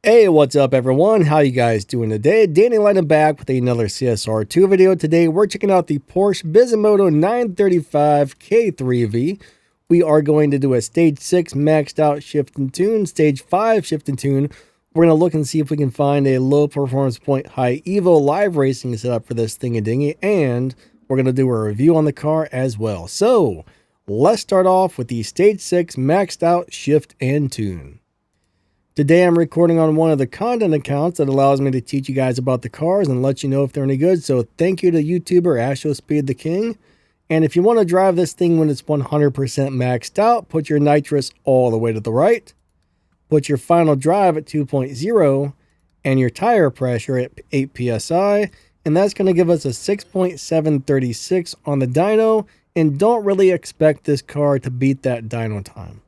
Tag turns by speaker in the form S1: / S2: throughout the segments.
S1: Hey, what's up everyone? How you guys doing today? Danny Lighting back with another CSR2 video. Today we're checking out the Porsche bisomoto 935 k3v. We are going to do a stage 6 maxed out shift and tune, stage 5 shift and tune. We're going to look and see if we can find a low performance point high evo live racing setup for this thingy-dingy, and we're going to do a review on the car as well. So let's start off with the stage 6 maxed out shift and tune. Today I'm recording on one of the content accounts that allows me to teach you guys about the cars and let you know if they're any good. So thank you to YouTuber AstroSpeed the King. And if you want to drive this thing when it's 100% maxed out, put your nitrous all the way to the right. Put your final drive at 2.0 and your tire pressure at 8 psi. And that's going to give us a 6.736 on the dyno. And don't really expect this car to beat that dyno time.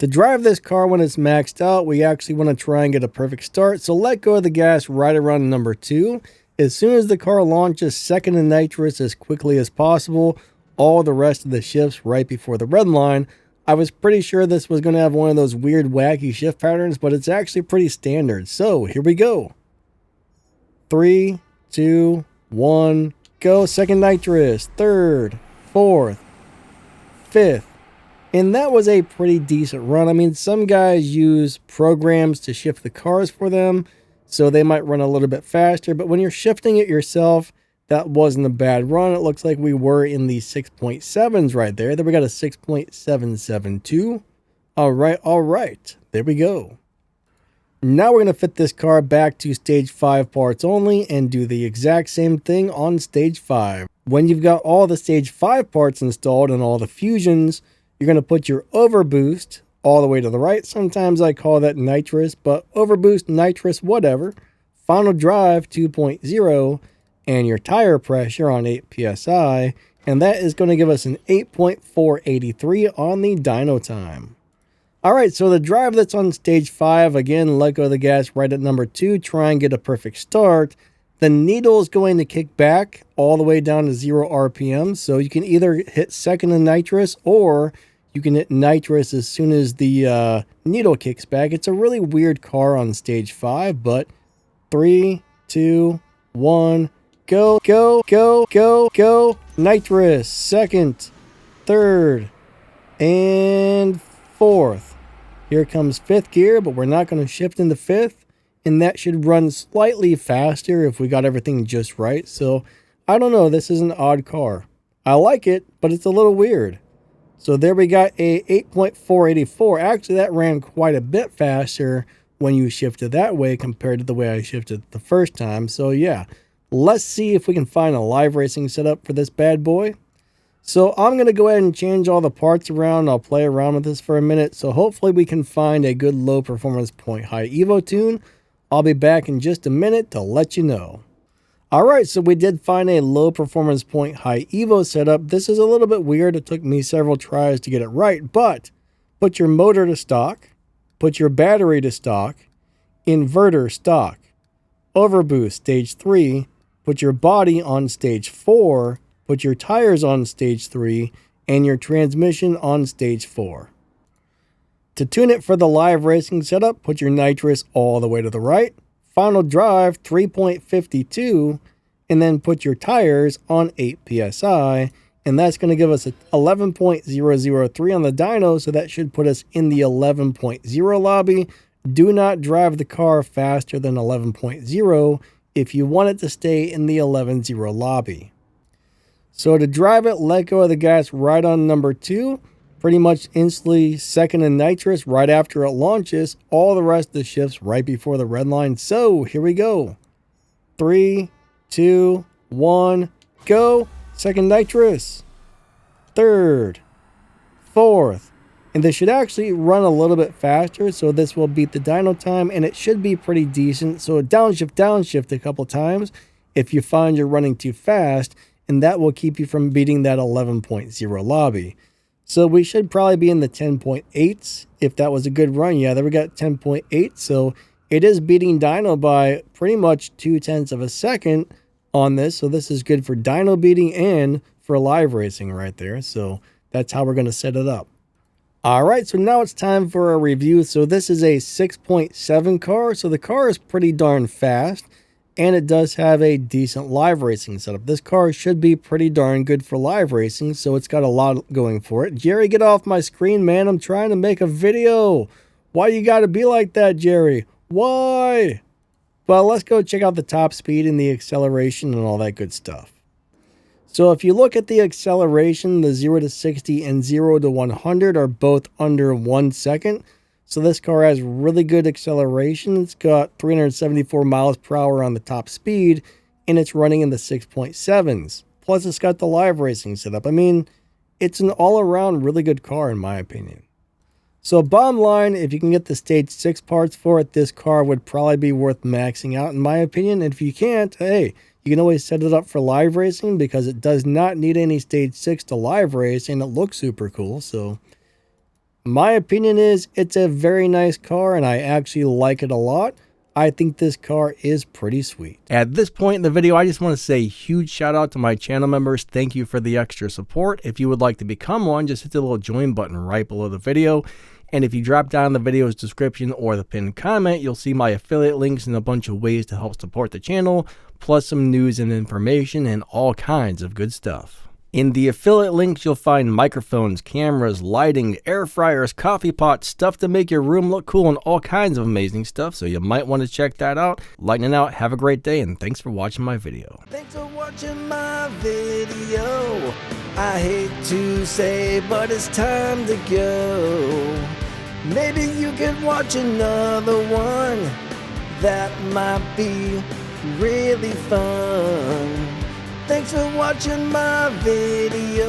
S1: To drive this car when it's maxed out, we actually want to try and get a perfect start, so let go of the gas right around number 2. As soon as the car launches second in nitrous as quickly as possible, all the rest of the shifts right before the red line. I was pretty sure this was going to have one of those weird wacky shift patterns, but it's actually pretty standard. So here we go. 3, 2, 1, go. Second nitrous, third, fourth, fifth. And that was a pretty decent run. I mean, some guys use programs to shift the cars for them, so they might run a little bit faster. But when you're shifting it yourself, that wasn't a bad run. It looks like we were in the 6.7s right there. Then we got a 6.772. All right. There we go. Now we're going to fit this car back to stage 5 parts only and do the exact same thing on stage 5. When you've got all the stage 5 parts installed and all the fusions, you're going to put your overboost all the way to the right. Sometimes I call that nitrous, but overboost, nitrous, whatever. Final drive 2.0 and your tire pressure on 8 psi. And that is going to give us an 8.483 on the dyno time. All right, so the drive that's on stage 5, again, let go of the gas right at number 2. Try and get a perfect start. The needle is going to kick back all the way down to 0 RPM. So you can either hit second in nitrous or you can hit nitrous as soon as the needle kicks back. It's a really weird car on stage 5, but 3, 2, 1, go, go, go, go, go. Nitrous, second, third, and fourth. Here comes fifth gear, but we're not going to shift into fifth. And that should run slightly faster if we got everything just right. So, I don't know. This is an odd car. I like it, but it's a little weird. So, there we got a 8.484. Actually, that ran quite a bit faster when you shifted that way compared to the way I shifted the first time. So, yeah. Let's see if we can find a live racing setup for this bad boy. So, I'm going to go ahead and change all the parts around. I'll play around with this for a minute. So, hopefully we can find a good low performance point high evo tune. I'll be back in just a minute to let you know. Alright, so we did find a low performance point high evo setup. This is a little bit weird. It took me several tries to get it right, but put your motor to stock, put your battery to stock, inverter stock, overboost stage 3, put your body on stage 4, put your tires on stage 3, and your transmission on stage 4. To tune it for the live racing setup, put your nitrous all the way to the right, final drive 3.52, and then put your tires on 8 psi, and that's going to give us a 11.003 on the dyno, so that should put us in the 11.0 lobby. Do not drive the car faster than 11.0 if you want it to stay in the 11.0 lobby. So to drive it, let go of the gas right on number 2. Pretty much instantly second in nitrous right after it launches. All the rest of the shifts right before the red line. So here we go. 3, 2, 1, go. Second nitrous. Third. Fourth. And this should actually run a little bit faster. So this will beat the dyno time. And it should be pretty decent. So downshift a couple times if you find you're running too fast. And that will keep you from beating that 11.0 lobby. So we should probably be in the 10.8s if that was a good run. Yeah, there we got 10.8. So it is beating dyno by pretty much 0.2 of a second on this. So this is good for dyno beating and for live racing right there. So that's how we're going to set it up. Alright, so now it's time for a review. So this is a 6.7 car, so the car is pretty darn fast, and it does have a decent live racing setup. This car should be pretty darn good for live racing, so it's got a lot going for it. Jerry, get off my screen, man. I'm trying to make a video. Why you gotta be like that, Jerry? Why? Well, let's go check out the top speed and the acceleration and all that good stuff. So if you look at the acceleration, the 0 to 60 and 0 to 100 are both under 1 second. So this car has really good acceleration. It's got 374 miles per hour on the top speed, and it's running in the 6.7s. Plus it's got the live racing setup. I mean, it's an all-around really good car in my opinion. So bottom line, if you can get the stage 6 parts for it, this car would probably be worth maxing out in my opinion. And if you can't, hey, you can always set it up for live racing because it does not need any stage 6 to live race, and it looks super cool. So my opinion is it's a very nice car, and I actually like it a lot. I think this car is pretty sweet. At this point in the video, I just want to say a huge shout out to my channel members. Thank you for the extra support. If you would like to become one, just hit the little join button right below the video. And if you drop down the video's description or the pinned comment, you'll see my affiliate links and a bunch of ways to help support the channel, plus some news and information and all kinds of good stuff. In the affiliate links, you'll find microphones, cameras, lighting, air fryers, coffee pots, stuff to make your room look cool, and all kinds of amazing stuff, so you might want to check that out. Lightning out, have a great day, and thanks for watching my video. Thanks for watching my video. I hate to say, but it's time to go. Maybe you could watch another one. That might be really fun. Thanks for watching my video.